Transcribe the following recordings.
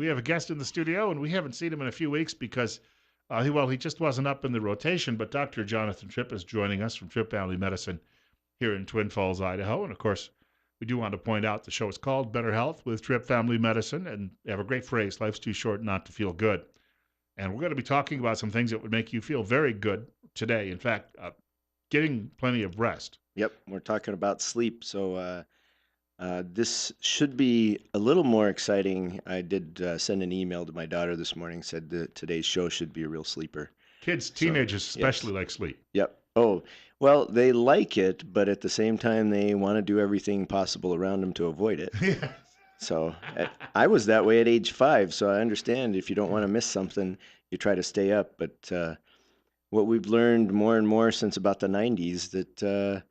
We have a guest in the studio, and we haven't seen him in a few weeks because, he just wasn't up in the rotation. But Dr. Jonathan Tripp is joining us from Tripp Family Medicine here in Twin Falls, Idaho. And of course, we do want to point out the show is called Better Health with Tripp Family Medicine, and they have a great phrase: "Life's too short not to feel good." And we're going to be talking about some things that would make you feel very good today. In fact, getting plenty of rest. Yep, we're talking about sleep. This should be a little more exciting. I did send an email to my daughter this morning, said that today's show should be a real sleeper. Kids, So, teenagers yes. especially like sleep. Yep. Oh, well, they like it, but at the same time, they want to do everything possible around them to avoid it. Yes. I was that way at age 5, so I understand if you don't want to miss something, you try to stay up. But what we've learned more and more since about the 90s that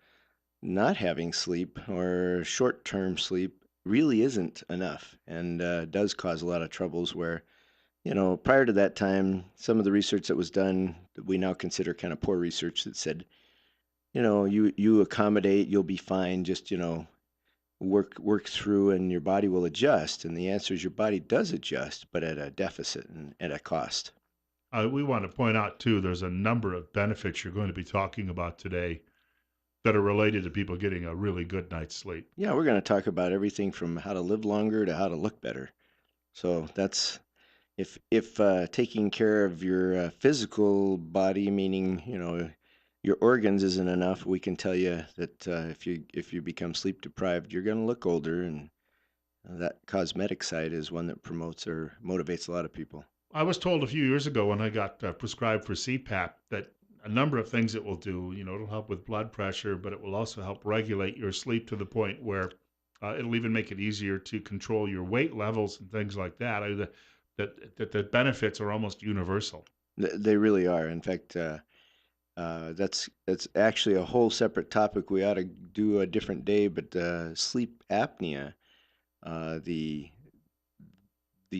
not having sleep or short-term sleep really isn't enough and does cause a lot of troubles where, prior to that time, some of the research that was done that we now consider kind of poor research that said, you accommodate, you'll be fine, just, work through and your body will adjust. And the answer is your body does adjust, but at a deficit and at a cost. We want to point out, too, there's a number of benefits you're going to be talking about today that are related to people getting a really good night's sleep. Yeah, we're going to talk about everything from how to live longer to how to look better. So that's if taking care of your physical body, meaning your organs, isn't enough, we can tell you that if you become sleep deprived, you're going to look older, and that cosmetic side is one that promotes or motivates a lot of people. I was told a few years ago when I got prescribed for CPAP that a number of things it will do. It'll help with blood pressure, but it will also help regulate your sleep to the point where it'll even make it easier to control your weight levels and things like that. The benefits are almost universal. They really are. In fact, that's actually a whole separate topic. We ought to do a different day. But sleep apnea, the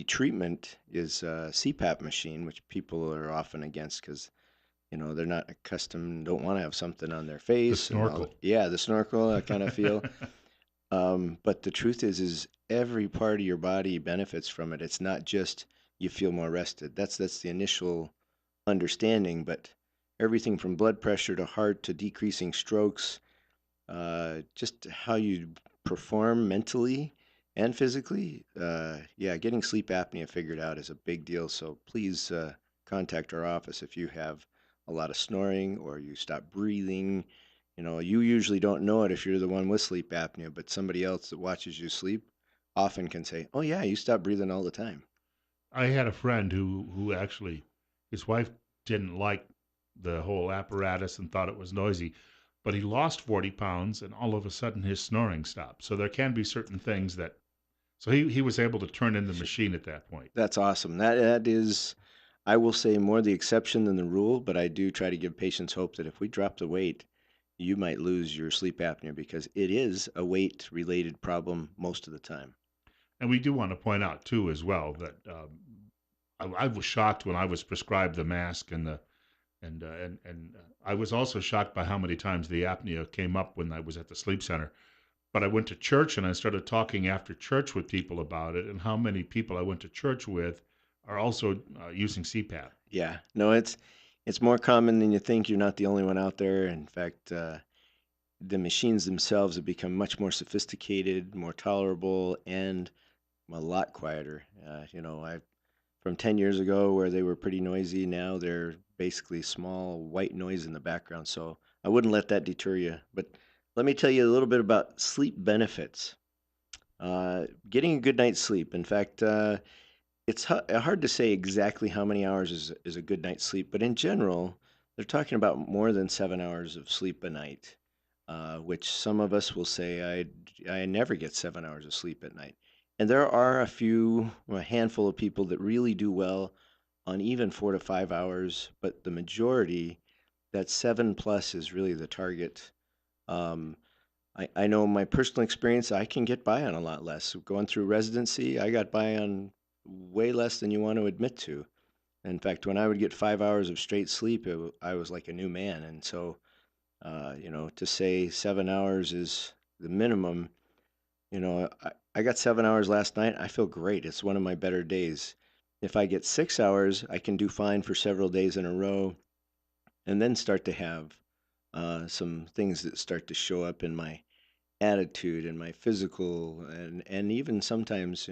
treatment is a CPAP machine, which people are often against because they're not accustomed, don't want to have something on their The face and all. snorkel. Yeah, the snorkel, I kind of feel. But the truth is every part of your body benefits from it. It's not just you feel more rested. That's the initial understanding, but everything from blood pressure to heart to decreasing strokes, just how you perform mentally and physically. Yeah, getting sleep apnea figured out is a big deal. So please contact our office if you have a lot of snoring or you stop breathing. You usually don't know it if you're the one with sleep apnea, but somebody else that watches you sleep often can say, "Oh yeah, you stop breathing all the time." I had a friend who actually his wife didn't like the whole apparatus and thought it was noisy, but he lost 40 pounds and all of a sudden his snoring stopped. So there can be certain things that so he was able to turn in the machine at that point. That's awesome. That is, I will say, more the exception than the rule, but I do try to give patients hope that if we drop the weight, you might lose your sleep apnea because it is a weight related problem most of the time. And we do want to point out too as well that I was shocked when I was prescribed the mask and I was also shocked by how many times the apnea came up when I was at the sleep center. But I went to church and I started talking after church with people about it, and how many people I went to church with are also using CPAP. Yeah, no, it's more common than you think. You're not the only one out there. In fact, the machines themselves have become much more sophisticated, more tolerable, and a lot quieter. I from 10 years ago where they were pretty noisy. Now they're basically small white noise in the background. So I wouldn't let that deter you. But let me tell you a little bit about sleep benefits. Getting a good night's sleep. In fact, it's hard to say exactly how many hours is a good night's sleep, but in general, they're talking about more than 7 hours of sleep a night, which some of us will say, I never get 7 hours of sleep at night. And there are a handful of people that really do well on even 4 to 5 hours, but the majority, that 7 plus is really the target. Um, I know my personal experience, I can get by on a lot less. Going through residency, I got by on way less than you want to admit to. In fact, when I would get 5 hours of straight sleep, I was like a new man. And so, to say 7 hours is the minimum, I I got 7 hours last night. I feel great. It's one of my better days. If I get 6 hours, I can do fine for several days in a row and then start to have some things that start to show up in my attitude and my physical and even sometimes,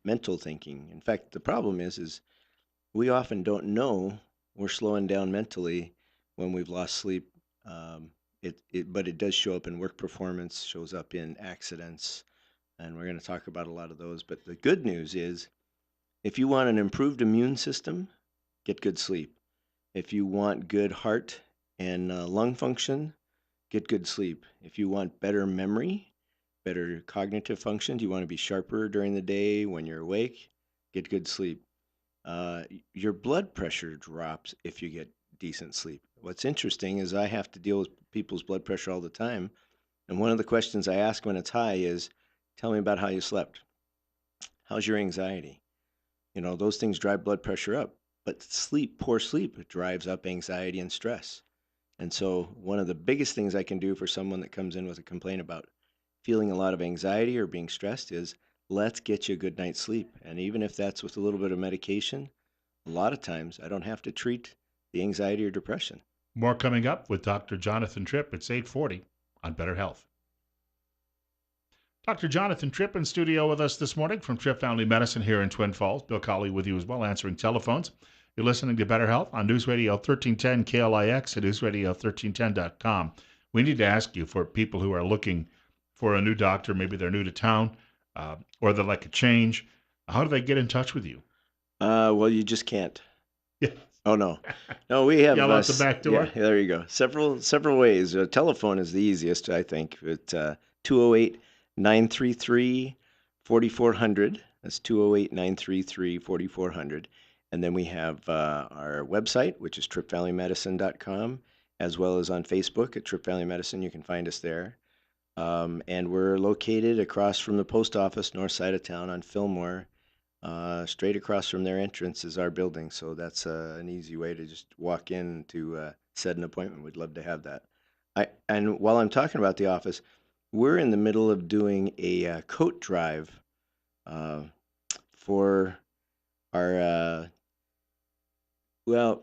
mental thinking. In fact, the problem is we often don't know we're slowing down mentally when we've lost sleep. Um, but it does show up in work performance, shows up in accidents, and we're going to talk about a lot of those. But the good news is if you want an improved immune system, get good sleep. If you want good heart and lung function, get good sleep. If you want better memory, better cognitive function, do you want to be sharper during the day when you're awake, get good sleep. Your blood pressure drops if you get decent sleep. What's interesting is I have to deal with people's blood pressure all the time. And one of the questions I ask when it's high is, tell me about how you slept. How's your anxiety? Those things drive blood pressure up. But sleep, poor sleep, drives up anxiety and stress. And so, one of the biggest things I can do for someone that comes in with a complaint about feeling a lot of anxiety or being stressed is let's get you a good night's sleep. And even if that's with a little bit of medication, a lot of times I don't have to treat the anxiety or depression. More coming up with Dr. Jonathan Tripp. It's 8:40 on Better Health. Dr. Jonathan Tripp in studio with us this morning from Tripp Family Medicine here in Twin Falls. Bill Colley with you as well, answering telephones. You're listening to Better Health on News Radio 1310 KLIX at newsradio1310.com. We need to ask you, for people who are looking for a new doctor, maybe they're new to town, or they'd like a change, how do they get in touch with you? Well, you just can't. Yeah. Oh no, no. We have Yell out the back yeah. door. There you go. Several ways. Telephone is the easiest, I think. It's 208-933-4400. That's 208-933-4400. And then we have our website, which is trippvalleymedicine.com, as well as on Facebook at Tripp Valley Medicine. You can find us there. And we're located across from the post office, north side of town on Fillmore. Straight across from their entrance is our building, so that's an easy way to just walk in to set an appointment. We'd love to have that. And while I'm talking about the office, we're in the middle of doing a coat drive uh, for our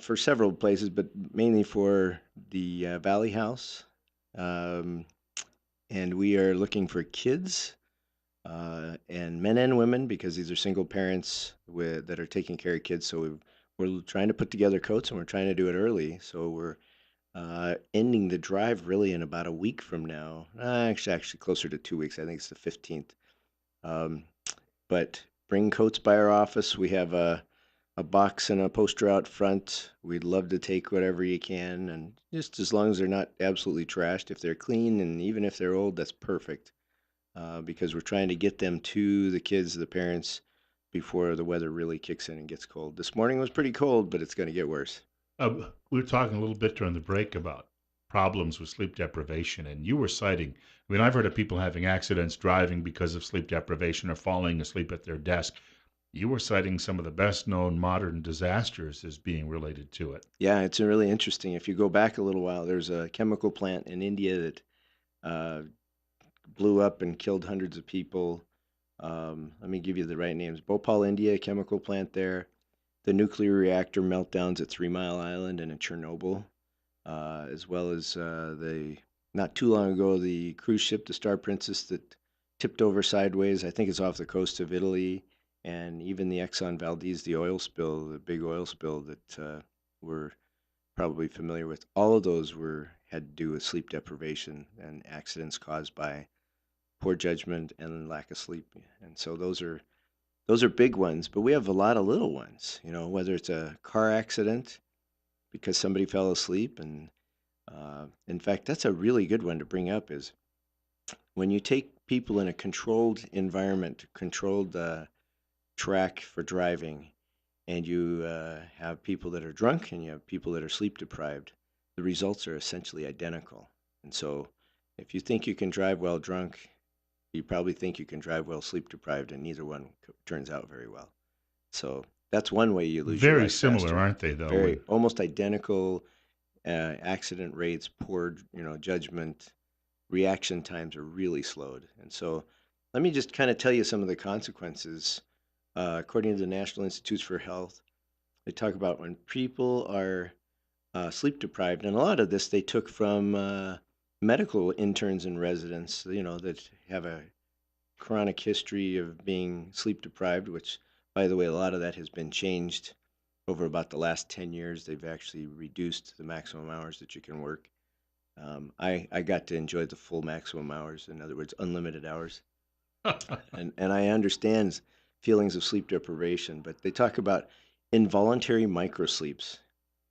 for several places, but mainly for the Valley House, um, and we are looking for kids and men and women because these are single parents that are taking care of kids. So we're trying to put together coats and we're trying to do it early. So we're ending the drive really in about a week from now. Actually closer to 2 weeks. I think it's the 15th. Um, but bring coats by our office. We have a box and a poster out front. We'd love to take whatever you can, and just as long as they're not absolutely trashed. If they're clean and even if they're old, that's perfect because we're trying to get them to the kids, the parents, before the weather really kicks in and gets cold. This morning was pretty cold, but it's going to get worse. We were talking a little bit during the break about problems with sleep deprivation, and you were citing. I mean, I've heard of people having accidents driving because of sleep deprivation or falling asleep at their desk. You were citing some of the best known modern disasters as being related to it. Yeah, it's really interesting. If you go back a little while, there's a chemical plant in India that uh, blew up and killed hundreds of people. Let me give you the right names. Bhopal, India, chemical plant there. The nuclear reactor meltdowns at 3 Mile Island and in Chernobyl, as well as the not too long ago the cruise ship, the Star Princess, that tipped over sideways. I think it's off the coast of Italy, and even the Exxon Valdez, the oil spill, the big oil spill that we're probably familiar with. All of those had to do with sleep deprivation and accidents caused by poor judgment and lack of sleep. And so those are big ones, but we have a lot of little ones. Whether it's a car accident because somebody fell asleep, and in fact, that's a really good one to bring up. Is when you take people in a controlled environment, controlled track for driving, and you have people that are drunk and you have people that are sleep deprived, the results are essentially identical. And so, if you think you can drive while drunk, you probably think you can drive well sleep deprived, and neither one turns out very well. So that's one way you lose your Very life similar, faster. aren't they, though? Very And almost identical accident rates, poor judgment, reaction times are really slowed. And so let me just kind of tell you some of the consequences. According to the National Institutes for Health, they talk about when people are sleep deprived, and a lot of this they took from medical interns and residents, that have a chronic history of being sleep deprived, which, by the way, a lot of that has been changed over about the last 10 years. They've actually reduced the maximum hours that you can work. I got to enjoy the full maximum hours, in other words, unlimited hours. And I understand feelings of sleep deprivation, but they talk about involuntary microsleeps.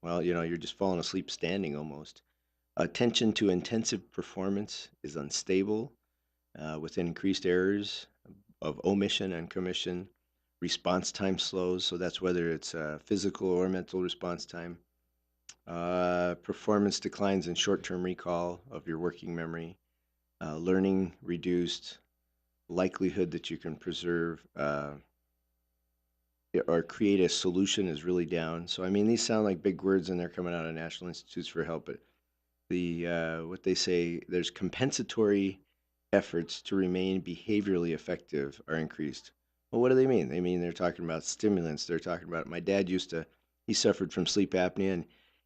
Well, you're just falling asleep standing almost. Attention to intensive performance is unstable with increased errors of omission and commission. Response time slows, so that's whether it's physical or mental response time. Performance declines in short term recall of your working memory. Learning reduced. Likelihood that you can preserve or create a solution is really down. So, I mean, these sound like big words and they're coming out of National Institutes for Health, but what they say, there's compensatory efforts to remain behaviorally effective are increased. Well, what do they mean? They mean they're talking about stimulants. They're talking about my dad he suffered from sleep apnea, and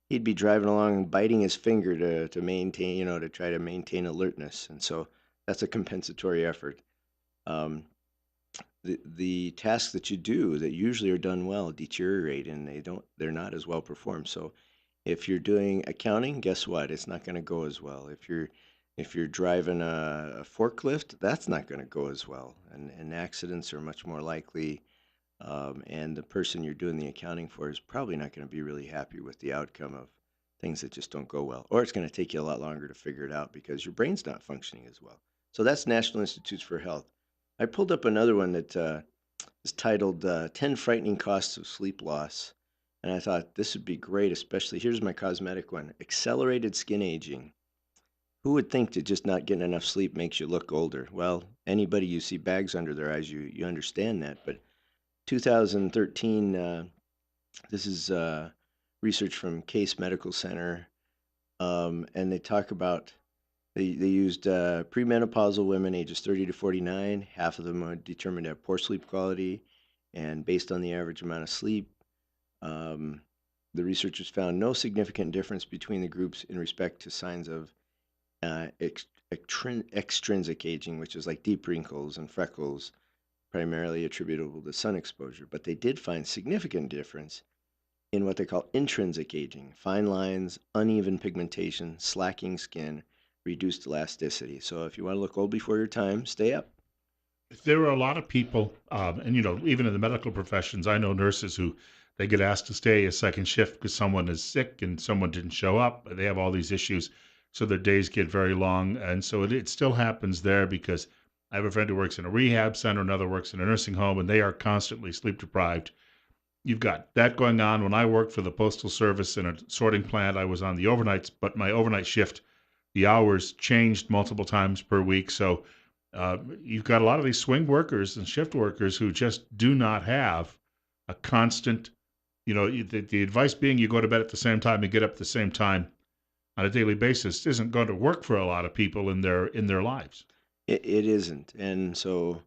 he'd be driving along biting his finger to maintain, to try to maintain alertness. And so that's a compensatory effort. Um, the tasks that you do that usually are done well deteriorate, and they're not as well performed. So if you're doing accounting, guess what? It's not going to go as well. If you're driving a forklift, that's not going to go as well, and accidents are much more likely. And the person you're doing the accounting for is probably not going to be really happy with the outcome of things that just don't go well, or it's going to take you a lot longer to figure it out because your brain's not functioning as well. So that's National Institutes for Health. I pulled up another one that is titled 10 Frightening Costs of Sleep Loss. And I thought this would be great, especially here's my cosmetic one: accelerated skin aging. Who would think that just not getting enough sleep makes you look older? Well, anybody you see bags under their eyes, you understand that. But 2013, this is research from Case Medical Center, and they talk about they used premenopausal women ages 30 to 49. Half of them are determined to have poor sleep quality, and based on the average amount of sleep, um, the researchers found no significant difference between the groups in respect to signs of extrinsic aging, which is like deep wrinkles and freckles, primarily attributable to sun exposure. But they did find significant difference in what they call intrinsic aging: fine lines, uneven pigmentation, slacking skin, reduced elasticity. So if you want to look old before your time, stay up. There are a lot of people, and even in the medical professions, I know nurses who they get asked to stay a second shift because someone is sick and someone didn't show up. They have all these issues, so their days get very long, and so it still happens there because I have a friend who works in a rehab center, another works in a nursing home, and they are constantly sleep deprived. You've got that going on. When I worked for the Postal Service in a sorting plant, I was on the overnights, but my overnight shift, the hours changed multiple times per week. So you've got a lot of these swing workers and shift workers who just do not have a constant, the advice being you go to bed at the same time and get up at the same time on a daily basis isn't going to work for a lot of people in their lives. It isn't. And so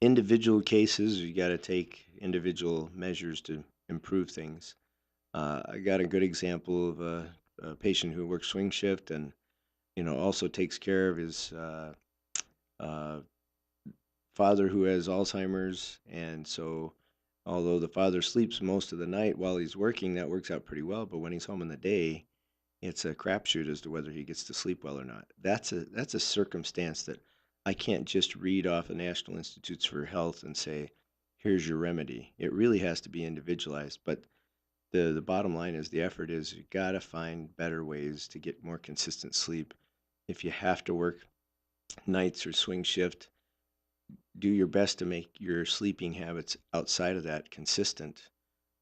individual cases, you got to take individual measures to improve things. I got a good example of a patient who works swing shift and also takes care of his uh, father who has Alzheimer's, and so although the father sleeps most of the night while he's working, that works out pretty well. But when he's home in the day, it's a crapshoot as to whether he gets to sleep well or not. That's a circumstance that I can't just read off the National Institutes for Health and say, "Here's your remedy." It really has to be individualized. But the bottom line is the effort is you got to find better ways to get more consistent sleep. If you have to work nights or swing shift, do your best to make your sleeping habits outside of that consistent.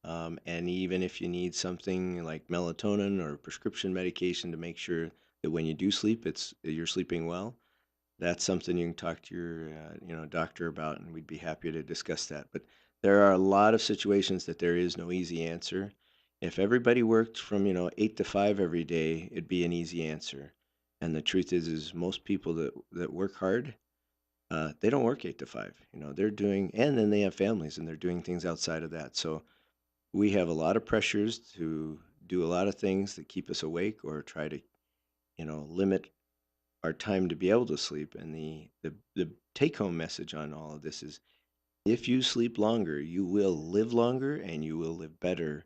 And even if you need something like melatonin or prescription medication to make sure that when you do sleep, you're sleeping well, that's something you can talk to your doctor about, and we'd be happy to discuss that. But there are a lot of situations that there is no easy answer. If everybody worked from 8 to 5 every day, it'd be an easy answer. And the truth is most people that work hard they don't work 8 to 5. They're doing, and then they have families and they're doing things outside of that. So we have a lot of pressures to do a lot of things that keep us awake or try to, limit our time to be able to sleep. And the take home message on all of this is if you sleep longer, you will live longer and you will live better.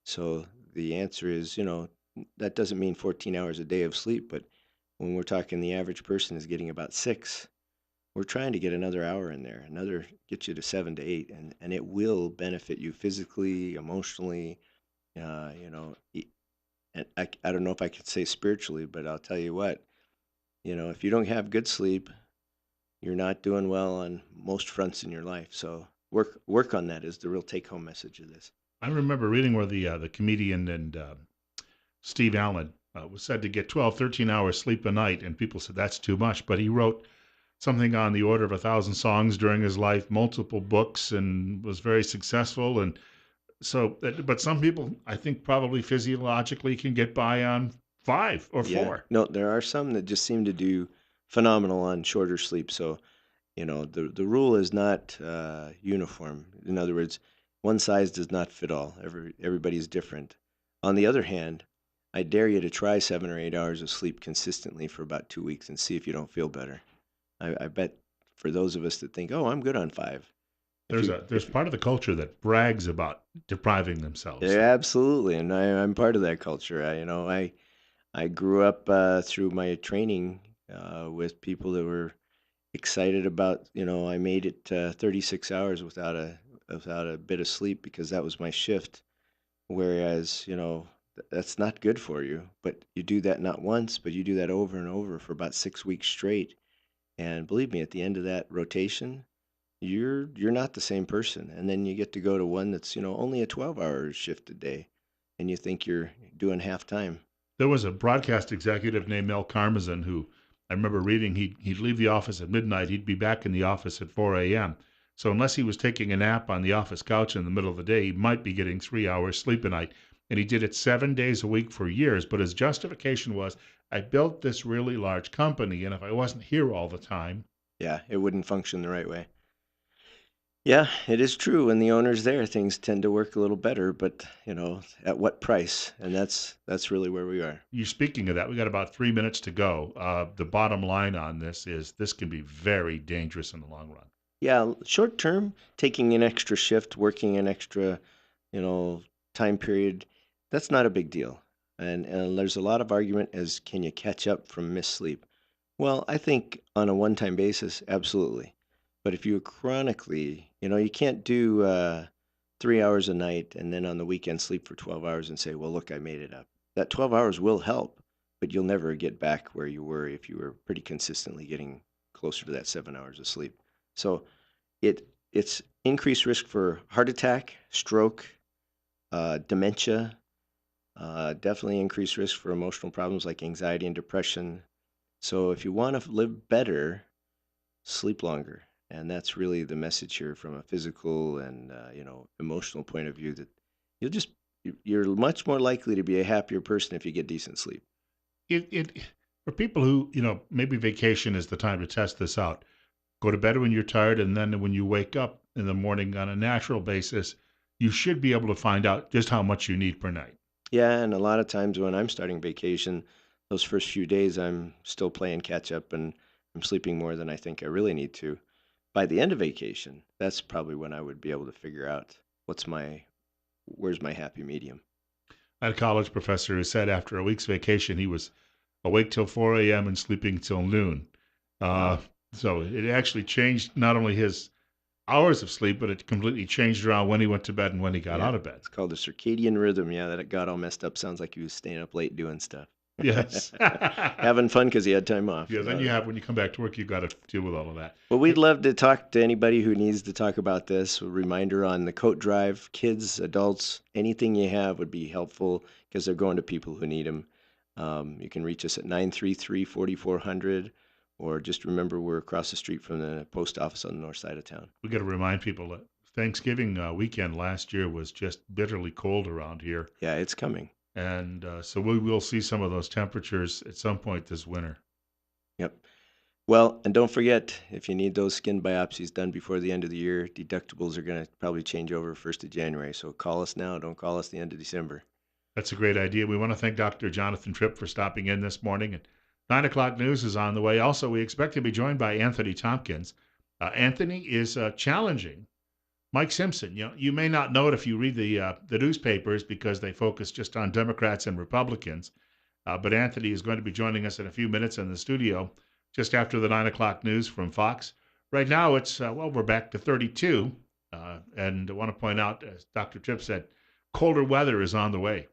So the answer is, that doesn't mean 14 hours a day of sleep, but when we're talking the average person is getting about 6, we're trying to get another hour in there, another get you to 7 to 8, and it will benefit you physically, emotionally, uh, you know, e- and I don't know if I could say spiritually, but I'll tell you what, if you don't have good sleep, you're not doing well on most fronts in your life. So work on that is the real take home message of this. I remember reading where the comedian and Steve Allen was said to get 12, 13 hours sleep a night, and people said that's too much. But he wrote something on the order of 1,000 songs during his life, multiple books, and was very successful. And so, but some people, I think, probably physiologically can get by on 5 or Yeah, 4. no, there are some that just seem to do phenomenal on shorter sleep. So the rule is not uniform. In other words, one size does not fit all. Everybody's different. On the other hand, I dare you to try 7 or 8 hours of sleep consistently for about 2 weeks and see if you don't feel better. I bet for those of us that think, "Oh, I'm good on 5," if There's you a there's if part of the culture that brags about depriving themselves. yeah, absolutely, and I'm part of that culture. I grew up through my training with people that were excited about, I made it 36 hours without a bit of sleep because that was my shift. Whereas, that's not good for you. But you do that not once, but you do that over and over for about 6 weeks straight. And believe me, at the end of that rotation, you're not the same person. And then you get to go to one that's, only a 12-hour shift a day, and you think you're doing half time. There was a broadcast executive named Mel Karmazin who I remember reading he'd leave the office at midnight. He'd be back in the office at 4 a.m. So unless he was taking a nap on the office couch in the middle of the day, he might be getting 3 hours sleep a night. And he did it 7 days a week for years. But his justification was, I built this really large company, and if I wasn't here all the time, Yeah, it wouldn't function the right way. Yeah, it is true. When the owner's there, things tend to work a little better, but at what price? And that's really where we are. you speaking of that, we got about 3 minutes to go. The bottom line on this is this can be very dangerous in the long run. Yeah, short term, taking an extra shift, working an extra, you know, time period, that's not a big deal. And there's a lot of argument as can you catch up from missed sleep? Well, I think on a one-time basis, absolutely. But if you chronically, you can't do 3 hours a night and then on the weekend sleep for 12 hours and say, well, look, I made it up. That 12 hours will help, but you'll never get back where you were if you were pretty consistently getting closer to that 7 hours of sleep. So it's increased risk for heart attack, stroke, dementia, definitely increased risk for emotional problems like anxiety and depression. So if you want to live better, sleep longer. And that's really the message here from a physical and emotional point of view that you'll just you're much more likely to be a happier person if you get decent sleep. It for people who maybe vacation is the time to test this out. Go to bed when you're tired, and then when you wake up in the morning on a natural basis, you should be able to find out just how much you need per night. Yeah, and a lot of times when I'm starting vacation, those first few days I'm still playing catch up and I'm sleeping more than I think I really need to. By the end of vacation, that's probably when I would be able to figure out where's my happy medium. I had a college professor who said after a week's vacation he was awake till 4 a.m. and sleeping till noon. Uh, Wow. so it actually changed not only his hours of sleep, but it completely changed around when he went to bed and when he got Yeah. out of bed. It's called the circadian rhythm. Yeah, that it got all messed up. Sounds like he was staying up late doing stuff. Yes. Having fun because he had time off. Yeah, then you have when you come back to work, you've got to deal with all of that. Well, we'd Hey, love to talk to anybody who needs to talk about this. A reminder on the coat drive, kids, adults, anything you have would be helpful because they're going to people who need them. You can reach us at 933-4400, or just remember we're across the street from the post office on the north side of town. we got to remind people that Thanksgiving weekend last year was just bitterly cold around here. Yeah, it's coming. And so we will see some of those temperatures at some point this winter. Yep. Well, and don't forget, if you need those skin biopsies done before the end of the year, deductibles are going to probably change over 1st of January. So call us now. Don't call us the end of December. That's a great idea. We want to thank Dr. Jonathan Tripp for stopping in this morning. And 9 o'clock news is on the way. Also, we expect to be joined by Anthony Tompkins. Anthony is challenging Mike Simpson. You may not know it if you read the newspapers because they focus just on Democrats and Republicans. But Anthony is going to be joining us in a few minutes in the studio just after the 9 o'clock news from Fox. Right now, it's we're back to 32, and I want to point out, as Dr. Tripp said, colder weather is on the way.